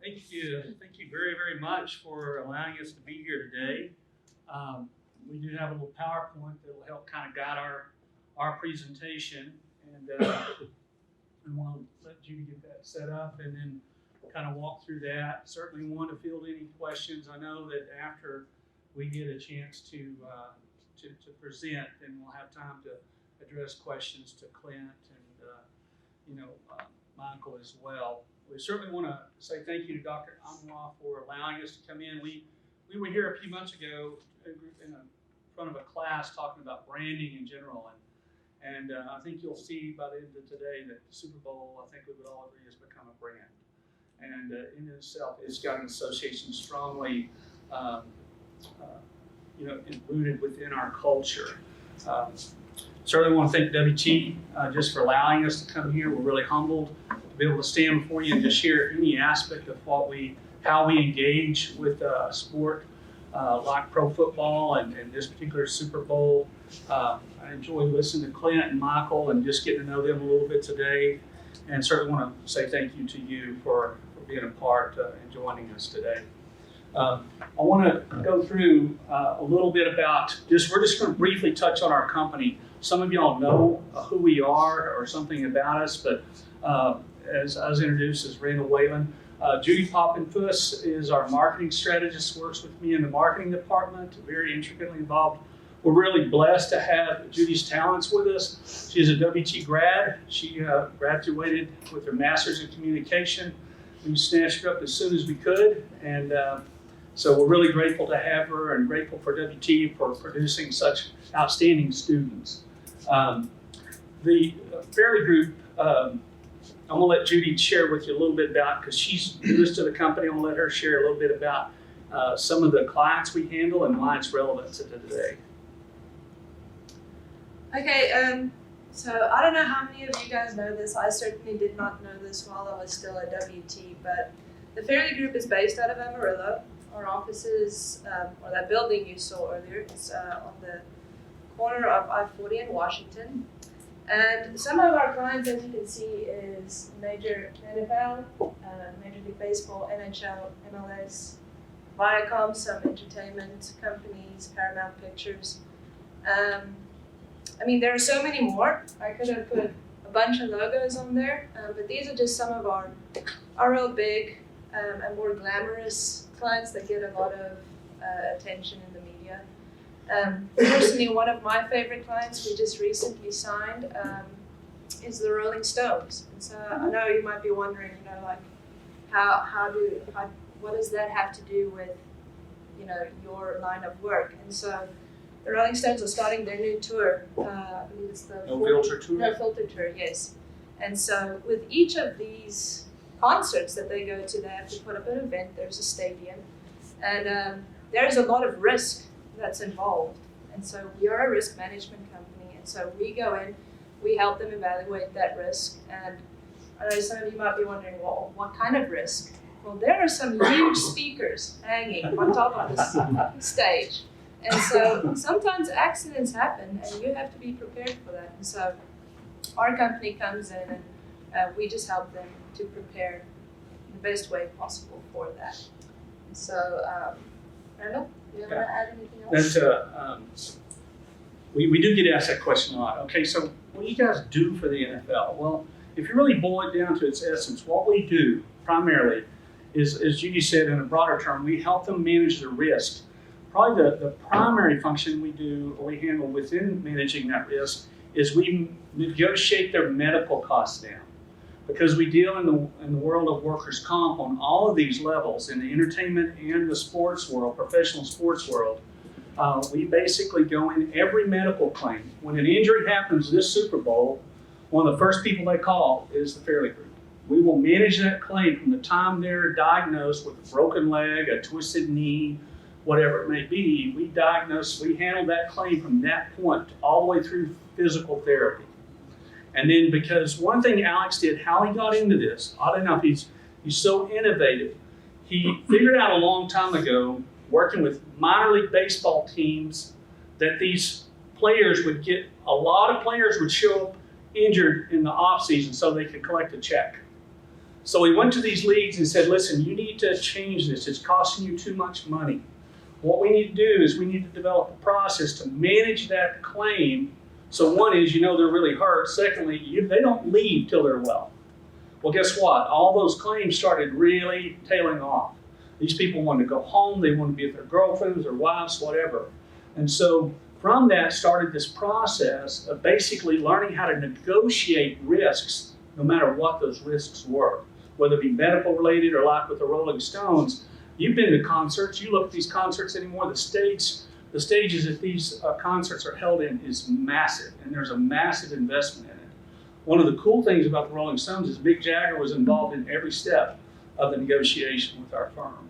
Thank you. Thank you very, very much for allowing us to be here today. We do have a little PowerPoint that will help kind of guide our presentation, and we want to let Judy get that set up and then kind of walk through that. Certainly want to field any questions. I know that after we get a chance to present, then we'll have time to address questions to Clint and Michael as well. We certainly want to say thank you to Dr. Anwar for allowing us to come in. We were here a few months ago in front of a class talking about branding in general, and I think you'll see by the end of today that the Super Bowl, I think we would all agree, has become a brand. And in itself, it's got an association strongly rooted within our culture. Certainly want to thank WT just for allowing us to come here. We're really humbled to be able to stand before you and just share any aspect of how we engage with sport like pro football and this particular Super Bowl. I enjoy listening to Clint and Michael and just getting to know them a little bit today. And certainly want to say thank you to you for being a part and joining us today. I want to go through a little bit about we're just going to briefly touch on our company. Some of y'all know who we are or something about us, but as I was introduced as Randall Whalin, Judy Papenfus is our marketing strategist, works with me in the marketing department, very intricately involved. We're really blessed to have Judy's talents with us. She's a WT grad. She graduated with her master's in communication. We snatched her up as soon as we could, and so we're really grateful to have her and grateful for WT for producing such outstanding students. The Fairley Group, I'm going to let Judy share with you a little bit about, because she's newest to the company, I'm going to let her share a little bit about some of the clients we handle and why it's relevant to today. Okay, so I don't know how many of you guys know this. I certainly did not know this while I was still at WT, but the Fairley Group is based out of Amarillo. Our offices, or that building you saw earlier, is on the corner of I-40 in Washington. And some of our clients, as you can see, is Major NFL, Major League Baseball, NHL, MLS, Viacom, some entertainment companies, Paramount Pictures. There are so many more. I could have put a bunch of logos on there, but these are just some of our real big and more glamorous clients that get a lot of attention in the media. Personally, one of my favorite clients we just recently signed is the Rolling Stones. And so I know you might be wondering, what does that have to do with, your line of work? And so the Rolling Stones are starting their new tour. I believe it's the No Filter Tour? No Filter Tour, yes. And so with each of these concerts that they go to, they have to put up an event. There's a stadium. And there's a lot of risk that's involved. And so we are a risk management company. And so we go in, we help them evaluate that risk. And I know some of you might be wondering, well, what kind of risk? Well, there are some huge speakers hanging on top of the stage. And so sometimes accidents happen and you have to be prepared for that. And so our company comes in and we just help them to prepare the best way possible for that. And so, Randall, do you want to add anything else? We do get asked that question a lot. Okay, so what do you guys do for the NFL? Well, if you really boil it down to its essence, what we do primarily is, as Judy said in a broader term, we help them manage the risk. Probably the primary function we do or we handle within managing that risk is we negotiate their medical costs down. Because we deal in the world of workers' comp on all of these levels, in the entertainment and the sports world, professional sports world, we basically go in every medical claim. When an injury happens this Super Bowl, one of the first people they call is the Fairley Group. We will manage that claim from the time they're diagnosed with a broken leg, a twisted knee, whatever it may be. We handle that claim from that point all the way through physical therapy. And then, because one thing Alex did, how he got into this, I don't know if he's so innovative. He figured out a long time ago, working with minor league baseball teams, that these players would get, a lot of players would show up injured in the off season so they could collect a check. So we went to these leagues and said, listen, you need to change this. It's costing you too much money. What we need to do is we need to develop a process to manage that claim. So one is, they're really hurt. Secondly, they don't leave till they're well. Well, guess what? All those claims started really tailing off. These people wanted to go home. They wanted to be with their girlfriends, their wives, whatever. And so from that started this process of basically learning how to negotiate risks, no matter what those risks were, whether it be medical related or like with the Rolling Stones. You've been to concerts. You look at these concerts anymore. The stages that these concerts are held in is massive, and there's a massive investment in it. One of the cool things about the Rolling Stones is Mick Jagger was involved in every step of the negotiation with our firm.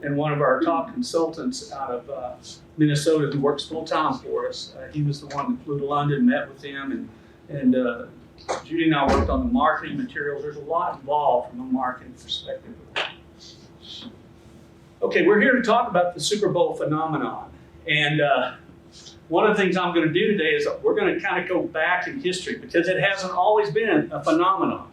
And one of our top consultants out of Minnesota who works full time for us, he was the one that flew to London, met with him, and Judy and I worked on the marketing materials. There's a lot involved from a marketing perspective. Okay, we're here to talk about the Super Bowl phenomenon. And one of the things I'm going to do today is we're going to kind of go back in history because it hasn't always been a phenomenon.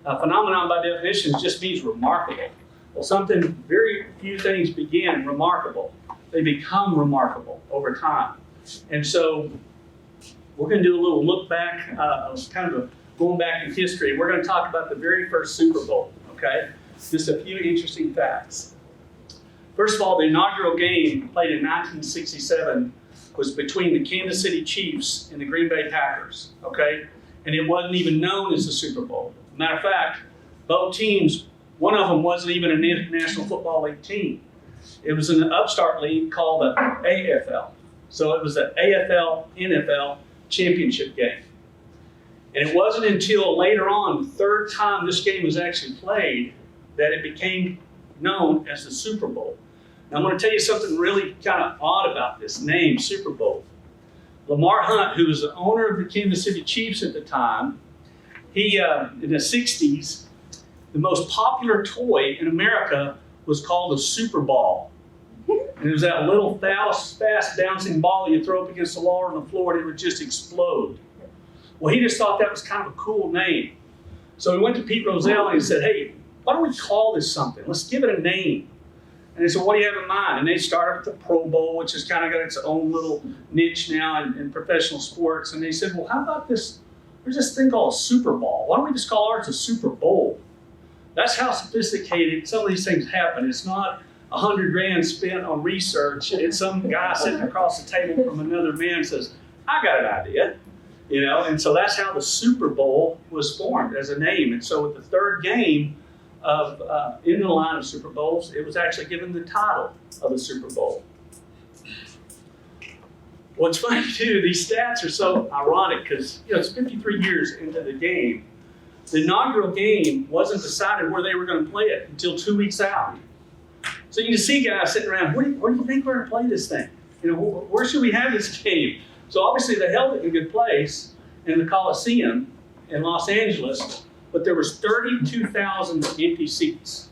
A phenomenon by definition just means remarkable. Well, very few things begin remarkable. They become remarkable over time. And so we're going to do a little look back, going back in history. We're going to talk about the very first Super Bowl, okay? Just a few interesting facts. First of all, the inaugural game played in 1967 was between the Kansas City Chiefs and the Green Bay Packers, okay? And it wasn't even known as the Super Bowl. Matter of fact, both teams, one of them wasn't even a National Football League team. It was an upstart league called the AFL. So it was the AFL-NFL championship game. And it wasn't until later on, the third time this game was actually played, that it became known as the Super Bowl. Now, I'm going to tell you something really kind of odd about this name, Super Bowl. Lamar Hunt, who was the owner of the Kansas City Chiefs at the time, he, in the 60s, the most popular toy in America was called a Super Ball. And it was that little fast bouncing ball you throw up against the wall or on the floor and it would just explode. Well, he just thought that was kind of a cool name. So he went to Pete Rozelle and he said, hey, why don't we call this something? Let's give it a name. And they said, what do you have in mind? And they started with the Pro Bowl, which has kind of got its own little niche now in professional sports. And they said, well, how about this? There's this thing called a Super Bowl. Why don't we just call ours a Super Bowl? That's how sophisticated some of these things happen. It's not $100,000 spent on research. It's some guy sitting across the table from another man says, I got an idea. And so that's how the Super Bowl was formed as a name. And so with the third game, in the line of Super Bowls, it was actually given the title of the Super Bowl. What's funny too, these stats are so ironic because it's 53 years into the game. The inaugural game wasn't decided where they were going to play it until 2 weeks out. So you can see guys sitting around, where do you think we're going to play this thing? Where should we have this game? So obviously they held it in a good place in the Coliseum in Los Angeles. But there was 32,000 empty seats.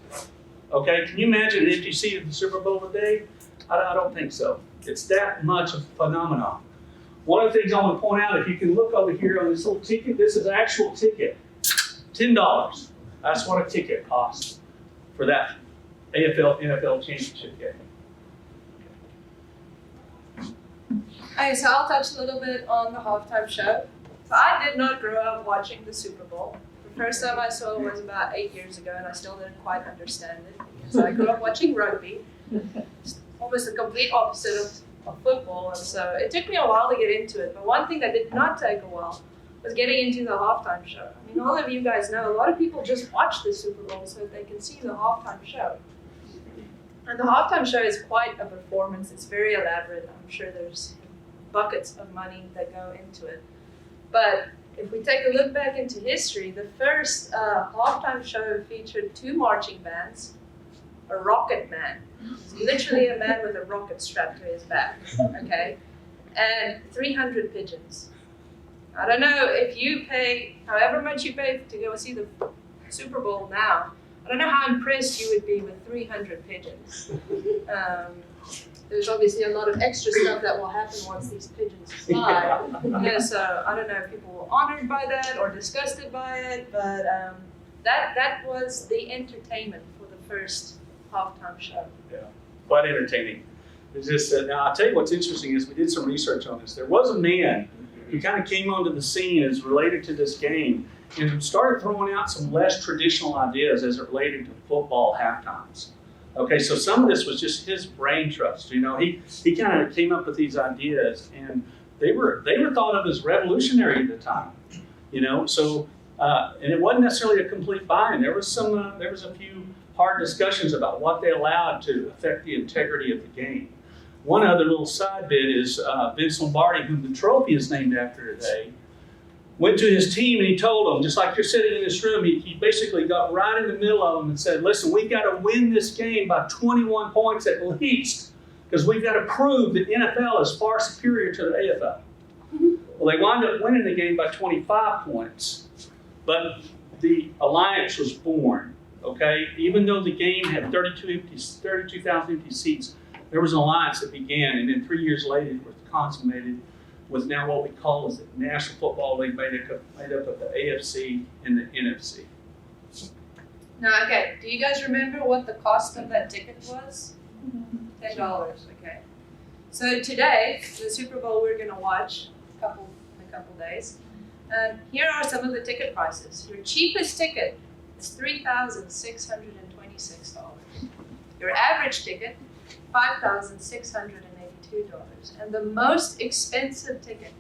Okay, can you imagine an empty seat at the Super Bowl today? I don't think so. It's that much of a phenomenon. One of the things I want to point out, if you can look over here on this little ticket, this is an actual ticket. $10. That's what a ticket costs for that AFL-NFL championship game. Okay, so I'll touch a little bit on the halftime show. So I did not grow up watching the Super Bowl. The first time I saw it was about 8 years ago, and I still didn't quite understand it. So I grew up watching rugby. It's almost the complete opposite of football, and so it took me a while to get into it. But one thing that did not take a while was getting into the halftime show. I mean, all of you guys know, a lot of people just watch the Super Bowl so that they can see the halftime show. And the halftime show is quite a performance. It's very elaborate. I'm sure there's buckets of money that go into it. But if we take a look back into history, the first halftime show featured 2 marching bands, a rocket man, literally a man with a rocket strapped to his back, okay, and 300 pigeons. I don't know if you pay, however much you pay to go see the Super Bowl now, I don't know how impressed you would be with 300 pigeons. There's obviously a lot of extra stuff that will happen once these pigeons fly. So I don't know if people were honored by that or disgusted by it, but that was the entertainment for the first halftime show. Yeah, quite entertaining. It's just now I'll tell you what's interesting is we did some research on this. There was a man who kind of came onto the scene as related to this game and started throwing out some less traditional ideas as it related to football halftimes. Okay, so some of this was just his brain trust. You know, he kind of came up with these ideas, and they were thought of as revolutionary at the time. You know, so and it wasn't necessarily a complete buy-in. There was a few hard discussions about what they allowed to affect the integrity of the game. One other little side bit is Vince Lombardi, whom the trophy is named after today, went to his team and he told them, just like you're sitting in this room, he basically got right in the middle of them and said, listen, we've got to win this game by 21 points at least, because we've got to prove that NFL is far superior to the AFL. Well, they wound up winning the game by 25 points, but the alliance was born, okay? Even though the game had 32,000 empty seats, there was an alliance that began, and then 3 years later it was consummated with now what we call is the National Football League made up of the AFC and the NFC. Now, okay, do you guys remember what the cost of that ticket was? $10, okay. So today, the Super Bowl we're gonna watch in a couple days. Here are some of the ticket prices. Your cheapest ticket is $3,626. Your average ticket, $5,682. And the most expensive ticket,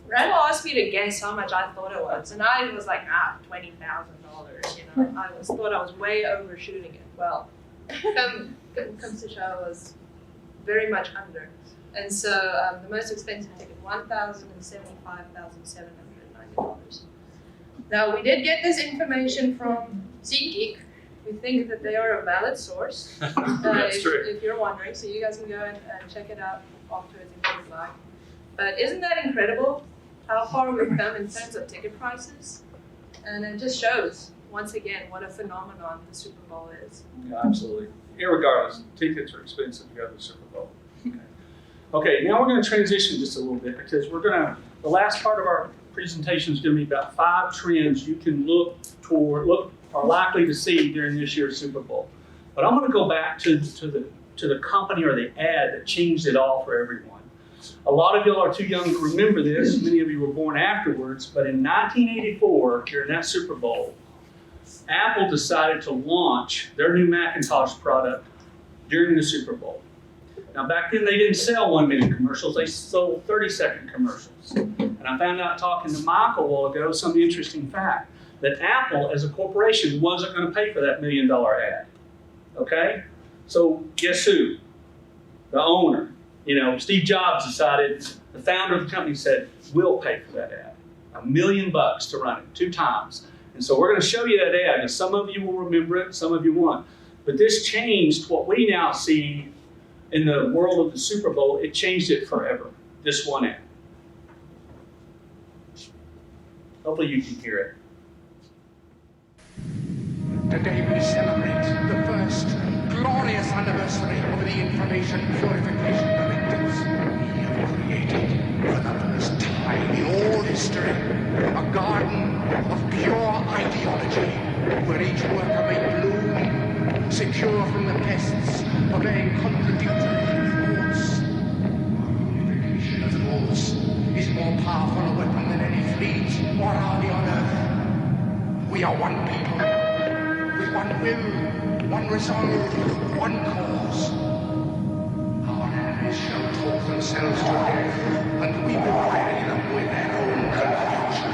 Randall asked me to guess how much I thought it was, and I was like, $20,000. You know, thought I was way overshooting it. Well, comes to show I was very much under. And so the most expensive ticket, $1,075,790. Now we did get this information from SeatGeek. We think that they are a valid source. That's true. If you're wondering, so you guys can go and check it out afterwards if you'd like. But isn't that incredible how far we've come in terms of ticket prices? And it just shows, once again, what a phenomenon the Super Bowl is. Yeah, absolutely. Irregardless, tickets are expensive to go to the Super Bowl. Okay, now we're going to transition just a little bit because the last part of our presentation is going to be about 5 trends you can are likely to see during this year's Super Bowl. But I'm going to go back to the company or the ad that changed it all for everyone. A lot of y'all are too young to remember this. Many of you were born afterwards. But in 1984, during that Super Bowl, Apple decided to launch their new Macintosh product during the Super Bowl. Now, back then, they didn't sell 1-minute commercials. They sold 30-second commercials. And I found out talking to Michael a while ago some interesting fact that Apple, as a corporation, wasn't going to pay for that $1 million ad. Okay? So guess who? The owner. You know, Steve Jobs decided, the founder of the company said, we'll pay for that ad. $1 million to run it 2 times. And so we're going to show you that ad. And some of you will remember it, some of you won't. But this changed what we now see in the world of the Super Bowl. It changed it forever. This one ad. Hopefully you can hear it. Today we celebrate the first glorious anniversary of the Information Purification Directives. We have created, for the first time in all history, a garden of pure ideology, where each worker may bloom, secure from the pests, obeying contradictory thoughts. Our unification of thoughts is more powerful a weapon than any fleet or army on earth. We are one people. One will, one resolve, one cause. Our enemies shall talk themselves to death, and we will bury them with their own confusion.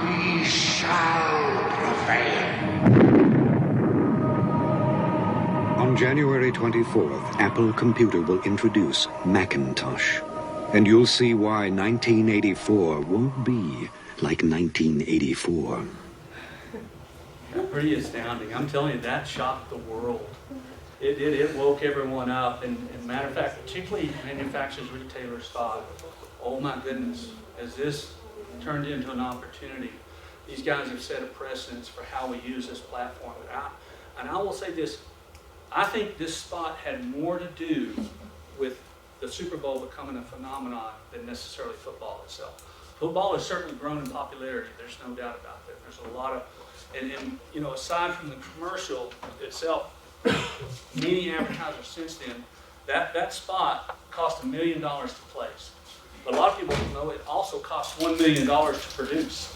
We shall prevail. On January 24th, Apple Computer will introduce Macintosh. And you'll see why 1984 won't be like 1984. Pretty astounding. I'm telling you, that shocked the world. It woke everyone up. And matter of fact, particularly manufacturers, retailers thought, oh my goodness, has this turned into an opportunity? These guys have set a precedence for how we use this platform. And I will say this, I think this spot had more to do with the Super Bowl becoming a phenomenon than necessarily football itself. Football has certainly grown in popularity. There's no doubt about that. There's a lot of And you know, aside from the commercial itself, many advertisers since then, that spot cost $1 million to place. But a lot of people don't know it also cost $1 million to produce.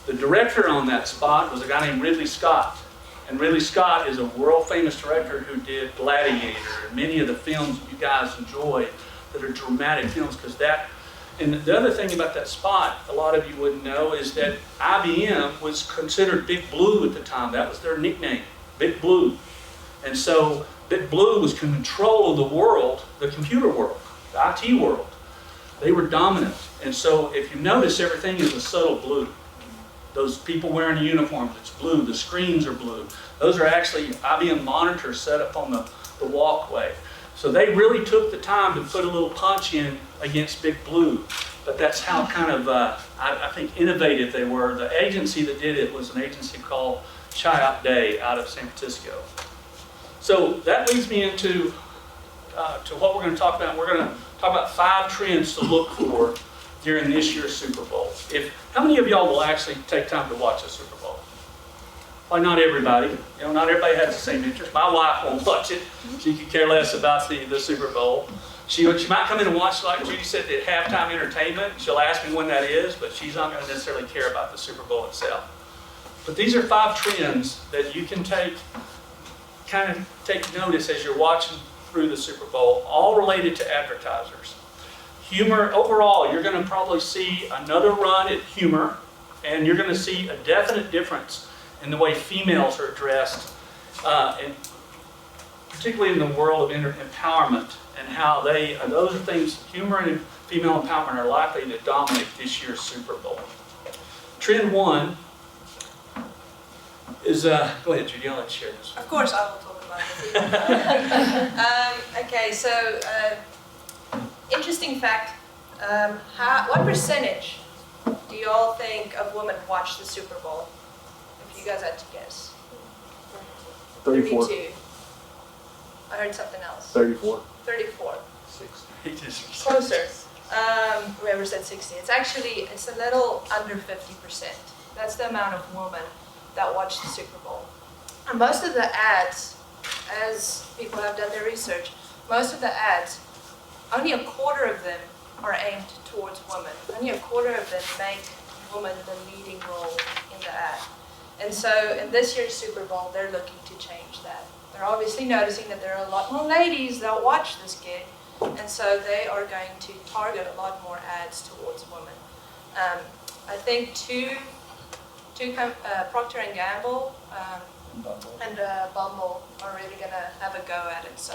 The director on that spot was a guy named Ridley Scott. And Ridley Scott is a world famous director who did Gladiator and many of the films you guys enjoy that are dramatic films, because that. And the other thing about that spot, a lot of you wouldn't know, is that IBM was considered Big Blue at the time. That was their nickname, Big Blue. And so Big Blue was in control of the world, the computer world, the IT world. They were dominant. And so if you notice, everything is a subtle blue. Those people wearing the uniforms, it's blue. The screens are blue. Those are actually IBM monitors set up on the walkway. So they really took the time to put a little punch in against Big Blue. But that's how kind of, I think, innovative they were. The agency that did it was an agency called Chiat Day out of San Francisco. So that leads me into to what we're going to talk about. We're going to talk about 5 trends to look for during this year's Super Bowl. How many of y'all will actually take time to watch the Super Bowl? Probably not everybody. You know, not everybody has the same interest. My wife won't watch it. She could care less about the Super Bowl. She might come in and watch, like Judy said, the halftime entertainment. She'll ask me when that is, but she's not going to necessarily care about the Super Bowl itself. But these are 5 trends that you can take notice as you're watching through the Super Bowl, all related to advertisers. Humor, overall, you're going to probably see another run at humor, and you're going to see a definite difference in the way females are dressed, and particularly in the world of empowerment, and how those are things, humor and female empowerment are likely to dominate this year's Super Bowl. Trend 1 is, go ahead, Judy, I'll let you share this. Of course, I will talk about it. Okay, so interesting fact. What percentage do you all think of women watch the Super Bowl? If you guys had to guess. 34. 32. I heard something else. 34. 34. 60. Closer. Whoever said 60. It's a little under 50%. That's the amount of women that watch the Super Bowl. And most of the ads, as people have done their research, most of the ads, only a quarter of them are aimed towards women. Only a quarter of them make women the leading role in the ad. And so in this year's Super Bowl, they're looking to change that. They're obviously noticing that there are a lot more ladies that watch this gig, and so they are going to target a lot more ads towards women. I think Procter & Gamble and Bumble are really going to have a go at it, so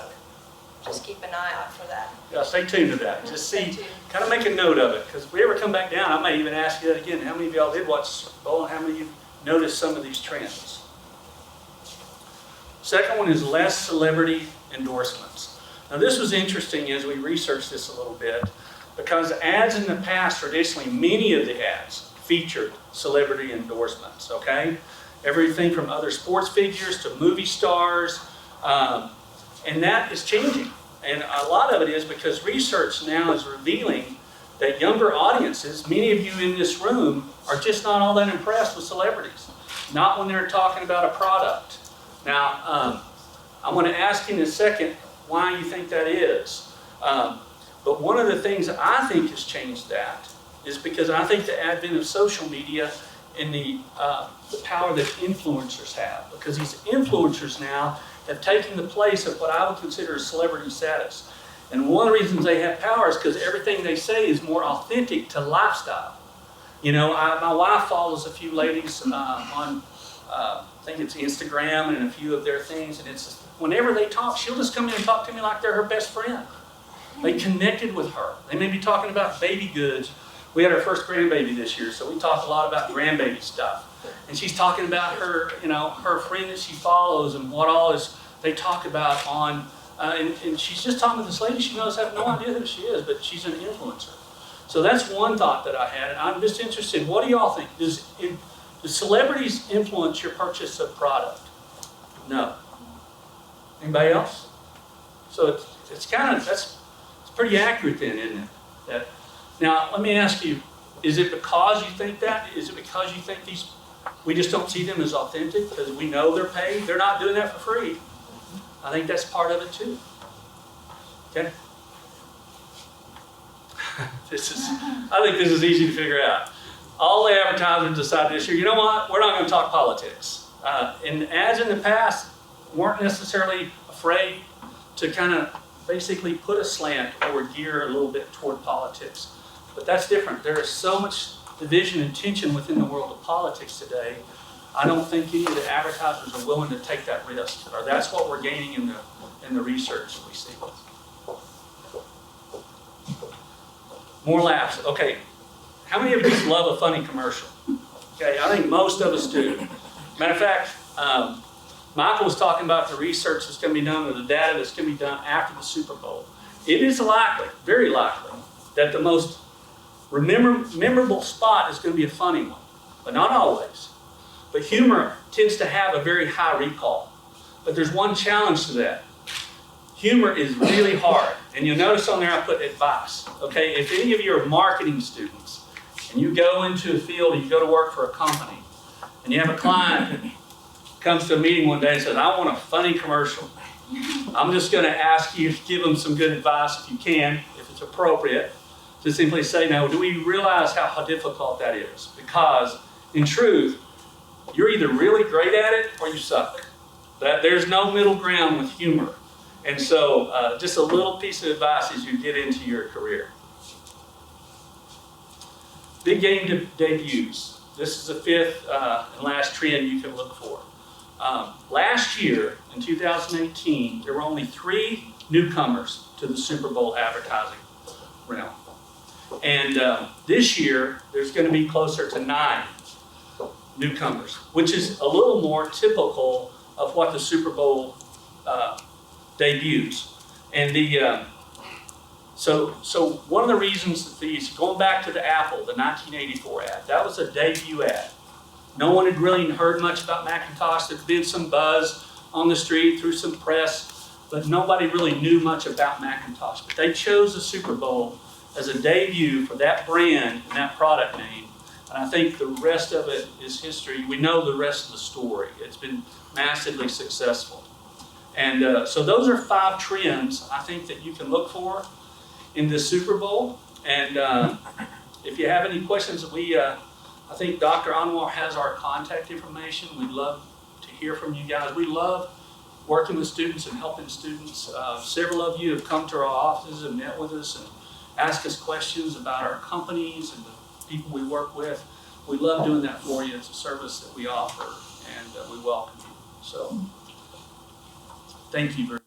just keep an eye out for that. Yeah, stay tuned to that. Just see, kind of make a note of it, because if we ever come back down, I may even ask you that again. How many of y'all did watch Super Bowl, and how many of you noticed some of these trends? Second one is less celebrity endorsements. Now this was interesting as we researched this a little bit, because ads in the past, traditionally, many of the ads featured celebrity endorsements, okay? Everything from other sports figures to movie stars, and that is changing. And a lot of it is because research now is revealing that younger audiences, many of you in this room, are just not all that impressed with celebrities. Not when they're talking about a product. Now, I'm going to ask you in a second why you think that is. But one of the things that I think has changed that is because I think the advent of social media and the power that influencers have. Because these influencers now have taken the place of what I would consider celebrity status. And one of the reasons they have power is because everything they say is more authentic to lifestyle. You know, my wife follows a few ladies on, I think it's Instagram and a few of their things, and it's whenever they talk, she'll just come in and talk to me like they're her best friend. They connected with her. They may be talking about baby goods. We had our first grandbaby this year, so we talk a lot about grandbaby stuff. And she's talking about her, you know, her friend that she follows and what all is they talk about on, and she's just talking to this lady she knows, have no idea who she is, but she's an influencer. So that's one thought that I had, and I'm just interested, what do y'all think? Do celebrities influence your purchase of product? No. Anybody else? So it's kind of, it's pretty accurate then, isn't it? Now, let me ask you, is it because you think that? Is it because you think these We just don't see them as authentic because we know they're paid. They're not doing that for free. I think that's part of it too. Okay? I think this is easy to figure out. All the advertisers decided this year, you know what? We're not going to talk politics. And as in the past, weren't necessarily afraid to kind of basically put a slant or gear a little bit toward politics. But that's different. There is so much division and tension within the world of politics today. I don't think any of the advertisers are willing to take that risk, or that's what we're gaining in the research we see. More laughs. Okay, how many of you love a funny commercial? Okay, I think most of us do. Matter of fact, Michael was talking about the research that's going to be done, or the data that's going to be done after the Super Bowl. It is likely, very likely, that the most memorable spot is going to be a funny one, but not always. But humor tends to have a very high recall. But there's one challenge to that. Humor is really hard. And you'll notice on there I put advice. Okay, if any of you are marketing students and you go into a field and you go to work for a company and you have a client that comes to a meeting one day and says, I want a funny commercial. I'm just going to ask you to give them some good advice if you can, if it's appropriate, to simply say, now, do we realize how difficult that is? Because in truth, you're either really great at it or you suck. There's no middle ground with humor. And so just a little piece of advice as you get into your career. Big game debuts. This is the fifth and last trend you can look for. Last year, in 2018, there were only 3 newcomers to the Super Bowl advertising realm. And this year, there's going to be closer to 9 newcomers, which is a little more typical of what the Super Bowl debuts. And so one of the reasons that these, going back to the Apple, the 1984 ad, that was a debut ad. No one had really heard much about Macintosh. There'd been some buzz on the street through some press, but nobody really knew much about Macintosh. But they chose the Super Bowl as a debut for that brand and that product name. And I think the rest of it is history. We know the rest of the story. It's been massively successful. And so those are 5 trends I think that you can look for in this Super Bowl. And if you have any questions, I think Dr. Anwar has our contact information. We'd love to hear from you guys. We love working with students and helping students. Several of you have come to our offices and met with us and asked us questions about our companies and the people we work with. We love doing that for you. It's a service that we offer, and we welcome you. So, thank you very much.